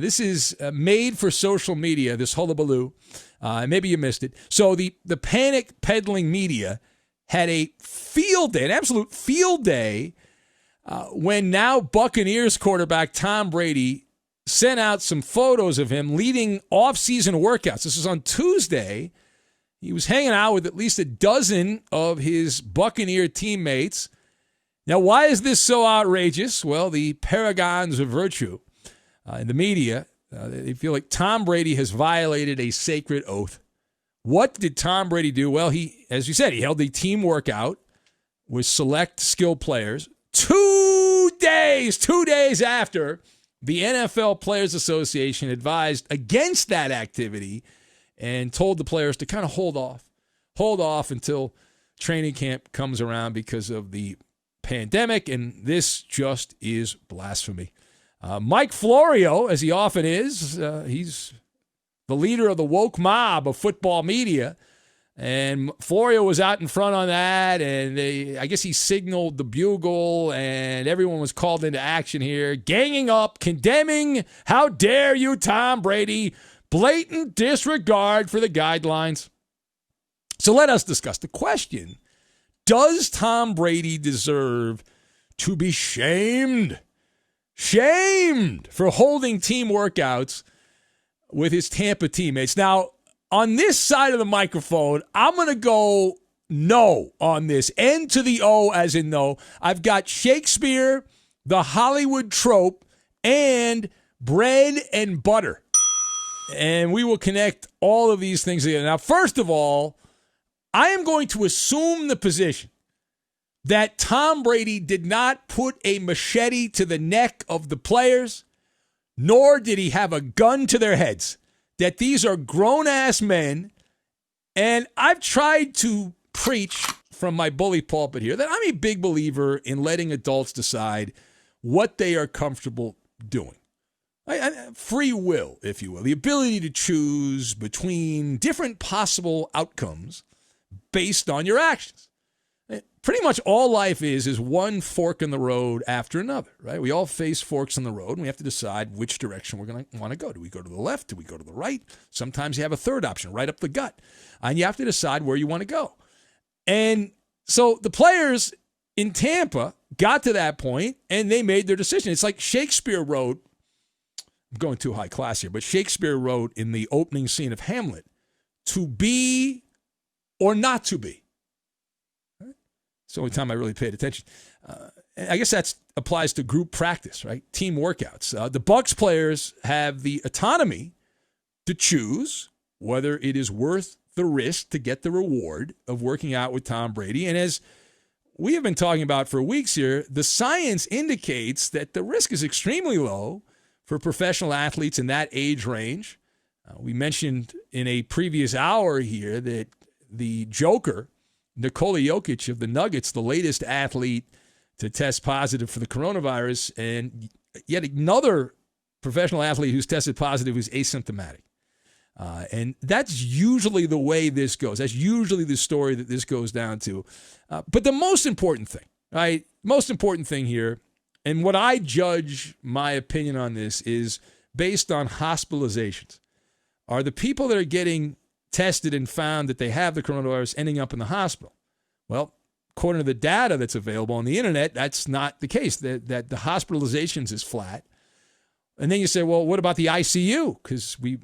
This is made for social media, this hullabaloo. Maybe you missed it. So the panic peddling media had a field day, an absolute field day, when now Buccaneers quarterback Tom Brady sent out some photos of him leading off-season workouts. This was on Tuesday. He was hanging out with at least a dozen of his Buccaneer teammates. Now, why is this so outrageous? Well, the paragons of virtue in the media, they feel like Tom Brady has violated a sacred oath. What did Tom Brady do? Well, he, as you said, he held a team workout with select skilled players 2 days after the NFL Players Association advised against that activity and told the players to kind of hold off until training camp comes around because of the pandemic, and this just is blasphemy. Mike Florio, as he often is, he's the leader of the woke mob of football media, and Florio was out in front on that, and I guess he signaled the bugle, and everyone was called into action here, ganging up, condemning, how dare you, Tom Brady, blatant disregard for the guidelines. So let us discuss the question. Does Tom Brady deserve to be shamed? Shamed for holding team workouts with his Tampa teammates. Now, on this side of the microphone, I'm going to go no on this. N to the O as in no. I've got Shakespeare, the Hollywood trope, and bread and butter. And we will connect all of these things together. Now, first of all, I am going to assume the position that Tom Brady did not put a machete to the neck of the players, nor did he have a gun to their heads, that these are grown-ass men. And I've tried to preach from my bully pulpit here that I'm a big believer in letting adults decide what they are comfortable doing. Free will, if you will, the ability to choose between different possible outcomes based on your actions. Pretty much all life is one fork in the road after another, right? We all face forks in the road, and we have to decide which direction we're going to want to go. Do we go to the left? Do we go to the right? Sometimes you have a third option, right up the gut. And you have to decide where you want to go. And so the players in Tampa got to that point, and they made their decision. It's like Shakespeare wrote, I'm going too high class here, but Shakespeare wrote in the opening scene of Hamlet, to be or not to be. It's the only time I really paid attention. I guess that applies to group practice, right? Team workouts. The Bucs players have the autonomy to choose whether it is worth the risk to get the reward of working out with Tom Brady. And as we have been talking about for weeks here, the science indicates that the risk is extremely low for professional athletes in that age range. We mentioned in a previous hour here that the Joker, Nikola Jokic of the Nuggets, the latest athlete to test positive for the coronavirus, and yet another professional athlete who's tested positive who's asymptomatic. And that's usually the way this goes. That's usually the story that this goes down to. But the most important thing, right? Most important thing here, and what I judge my opinion on this is based on hospitalizations, are the people that are getting tested and found that they have the coronavirus ending up in the hospital. Well, according to the data that's available on the internet, that's not the case. That the hospitalizations is flat. And then you say, well, what about the ICU? Because we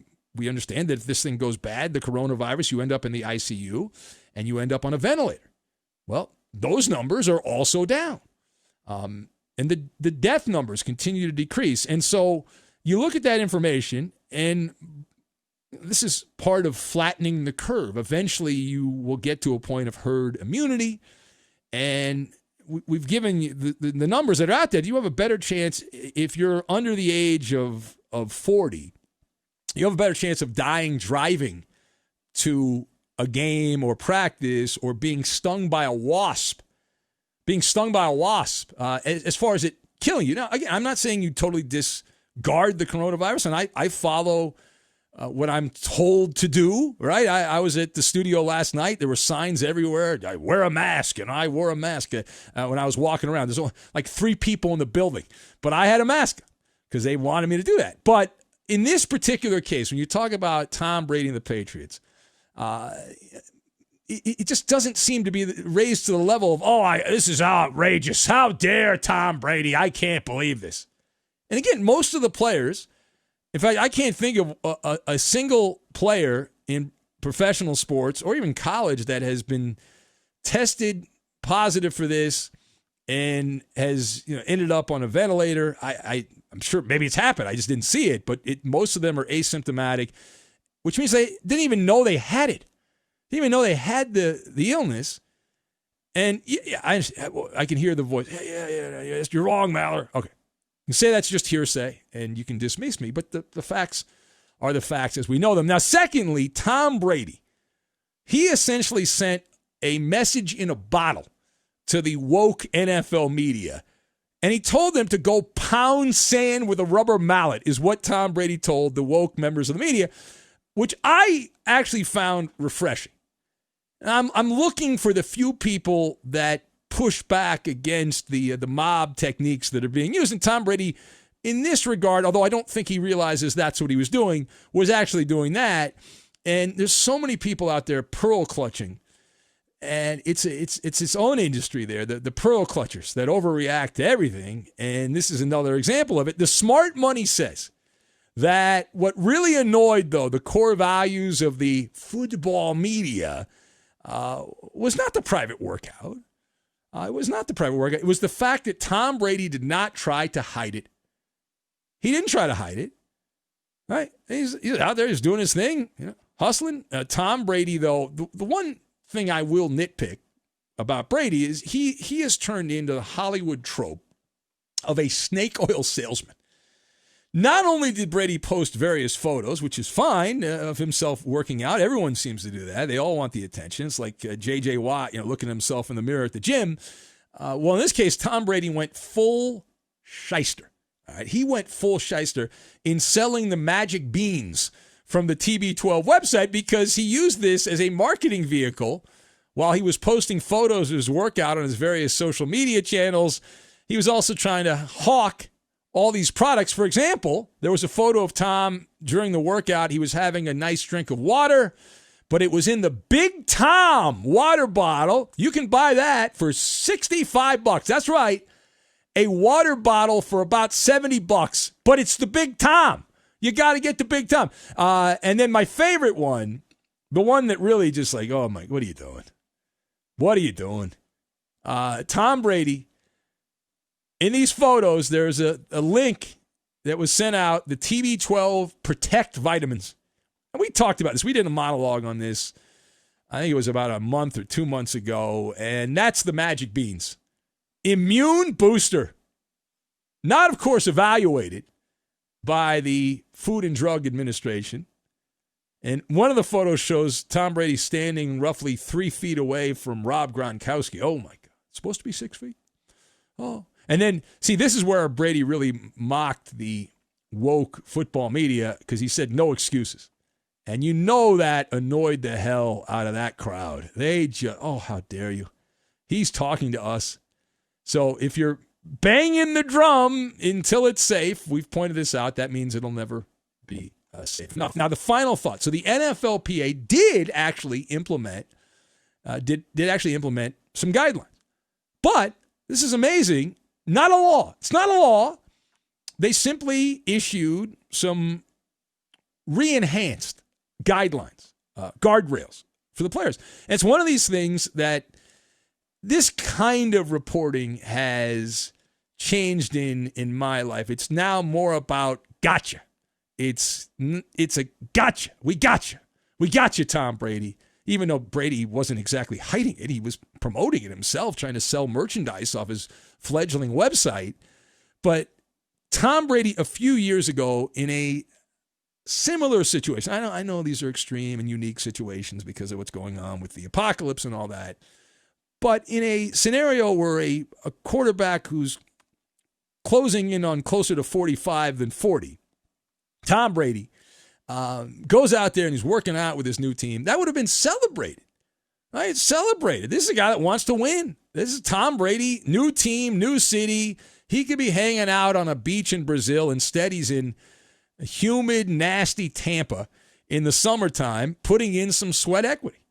understand that if this thing goes bad, the coronavirus, you end up in the ICU and you end up on a ventilator. Well, those numbers are also down. And the death numbers continue to decrease. And so you look at that information, and this is part of flattening the curve. Eventually, you will get to a point of herd immunity, and we've given you the numbers that are out there. You have a better chance if you're under the age of 40. You have a better chance of dying driving to a game or practice, or being stung by a wasp. As far as it killing you. Now, again, I'm not saying you totally discard the coronavirus, and I follow what I'm told to do, right? I was at the studio last night. There were signs everywhere. I wear a mask, and I wore a mask when I was walking around. There's only like 3 people in the building, but I had a mask because they wanted me to do that. But in this particular case, when you talk about Tom Brady and the Patriots, it just doesn't seem to be raised to the level of, this is outrageous. How dare Tom Brady? I can't believe this. And again, most of the players, in fact, I can't think of a single player in professional sports or even college that has been tested positive for this and has ended up on a ventilator. I'm sure maybe it's happened. I just didn't see it, but most of them are asymptomatic, which means they didn't even know they had it. They didn't even know they had the illness. And I can hear the voice. Yeah, you're wrong, Maller. Okay. You can say that's just hearsay, and you can dismiss me, but the facts are the facts as we know them. Now, secondly, Tom Brady. He essentially sent a message in a bottle to the woke NFL media, and he told them to go pound sand with a rubber mallet, is what Tom Brady told the woke members of the media, which I actually found refreshing. I'm looking for the few people that push back against the mob techniques that are being used. And Tom Brady, in this regard, although I don't think he realizes that's what he was doing, was actually doing that. And there's so many people out there pearl clutching. And it's its own industry there, the pearl clutchers that overreact to everything. And this is another example of it. The smart money says that what really annoyed, though, the core values of the football media was not the private workout. It was not the private workout. It was the fact that Tom Brady did not try to hide it. He didn't try to hide it. Right? He's out there, he's doing his thing, hustling. Tom Brady, though, the one thing I will nitpick about Brady is he has turned into the Hollywood trope of a snake oil salesman. Not only did Brady post various photos, which is fine, of himself working out. Everyone seems to do that. They all want the attention. It's like J.J. Watt, looking at himself in the mirror at the gym. Well, in this case, Tom Brady went full shyster. All right? He went full shyster in selling the magic beans from the TB12 website because he used this as a marketing vehicle while he was posting photos of his workout on his various social media channels. He was also trying to hawk all these products. For example, there was a photo of Tom during the workout. He was having a nice drink of water, but it was in the Big Tom water bottle. You can buy that for $65. That's right. A water bottle for about $70, but it's the Big Tom. You got to get the Big Tom. And then my favorite one, the one that really just like, oh my, what are you doing? What are you doing? Tom Brady. In these photos, there's a link that was sent out, the TB12 Protect vitamins. And we talked about this. We did a monologue on this. I think it was about a month or 2 months ago. And that's the magic beans. Immune booster. Not, of course, evaluated by the Food and Drug Administration. And one of the photos shows Tom Brady standing roughly 3 feet away from Rob Gronkowski. Oh, my God. It's supposed to be 6 feet? Oh. And then, see, this is where Brady really mocked the woke football media because he said no excuses. And that annoyed the hell out of that crowd. They just, how dare you. He's talking to us. So if you're banging the drum until it's safe, we've pointed this out, that means it'll never be safe enough. Now, the final thought. So the NFLPA did actually implement some guidelines. But this is amazing. Not a law. It's not a law. They simply issued some re-enhanced guidelines, guardrails for the players. And it's one of these things that this kind of reporting has changed in my life. It's now more about gotcha. It's a gotcha. We gotcha. We gotcha, Tom Brady. Even though Brady wasn't exactly hiding it, he was promoting it himself, trying to sell merchandise off his fledgling website. But Tom Brady, a few years ago, in a similar situation, I know these are extreme and unique situations because of what's going on with the apocalypse and all that, but in a scenario where a quarterback who's closing in on closer to 45 than 40, Tom Brady, goes out there and he's working out with his new team, that would have been celebrated. Right? Celebrated. This is a guy that wants to win. This is Tom Brady, new team, new city. He could be hanging out on a beach in Brazil. Instead, he's in humid, nasty Tampa in the summertime, putting in some sweat equity.